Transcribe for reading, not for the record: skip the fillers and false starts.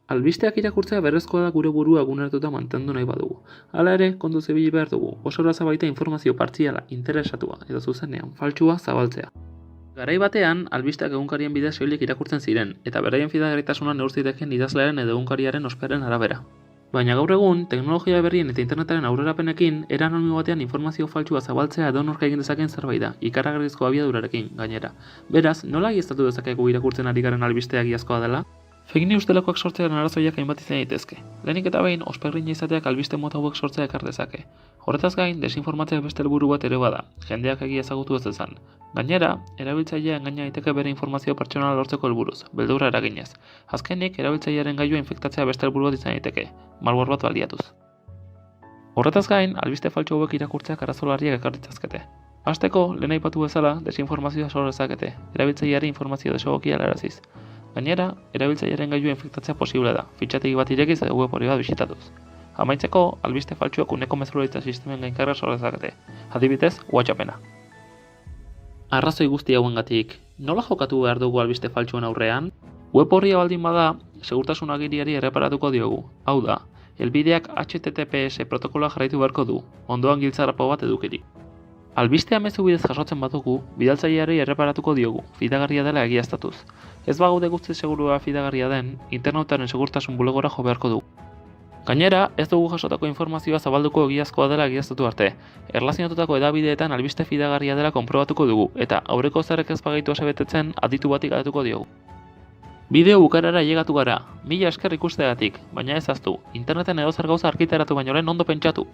Albisteak irakurtzea berrezkoa da gure burua eguneratuta mantendu nahi badugu. Hala ere, kontuz ibili behar dugu, oso erraza baita informazio partziala, interesatua edo zuzenean faltsua zabaltzea. Garai batean, albisteak egunkarien bidez soilik irakurtzen ziren, eta beraien fidagarritasuna neurtu zitekeen idazlearen edo egunkariaren osperen arabera. Baina gaur egun, teknologia berrien eta internetaren aurrerapenekin, era anonimo batean informazio faltsua zabaltzea edonork egin dezakeen zerbait da, ikaragarrizko abiadurarekin, gainera. Beraz, nola egiaztatu dezakegu irakurtzen ari garen albistea egiazkoa dela? Fake news delakoak sortzearen arazoiak hainbat izan daitezke. Lehenik eta behin, osperrina izateak albiste mota hauek sortzea ekar dezake. Horretaz gain, desinformatzea beste helburu bat ere bada, jendeak egia ezagutu ez dezan. Gainera, erabiltzailea engaina daiteke bere informazio pertsonala lortzeko helburuz, beldurra eraginez. Azkenik, erabiltzailearen gailua infektatzea beste helburu bat izan daiteke, malware bat baliatuz. Horretaz gain, albiste faltsu hauek irakurtzeak arazo larriak ekar ditzazkete. Hasteko, lehen aipatu bezala, desinformazioa sor dezakete, erabiltzaileari informazio desegokia helaraziz. Gainera, erabiltzailearen gailua infektatzea posible da, fitxategi bat irekiz edo web hori bat bisitatuz. Amaitzeko, albiste faltsuak uneko mezularitza sistemen gainkarra sor dezakete, adibidez, WhatsAppena. Arrazoi guzti hauengatik, nola jokatu behar dugu albiste faltsuen aurrean? Web horria baldin bada, segurtasun agiriari erreparatuko diogu. Hau da, helbideak HTTPS protokola jarraitu beharko du, ondoan giltzarrapo bat edukirik. Albistea mezu bidez jasotzen badugu, bidaltzaileari erreparatuko diogu, fidagarria dela egiaztatuz. Ez bagaude guzti segurua fidagarria den, internetaren segurtasun bulegora jo beharko dugu. Gainera, ez dugu jasotako informazioa zabalduko egiazkoa dela egiaztatu arte. Erlazionatutako edabideetan albiste fidagarria dela konprobatuko dugu, eta aurreko zerrek ez bagaitu asebetetzen aditu batik galdetuko diogu. Bideo bukarara ailegatu gara, mila esker ikusteagatik, baina ez ahaztu, interneten edozer gauza argitaratu baino lehen ondo pentsatu.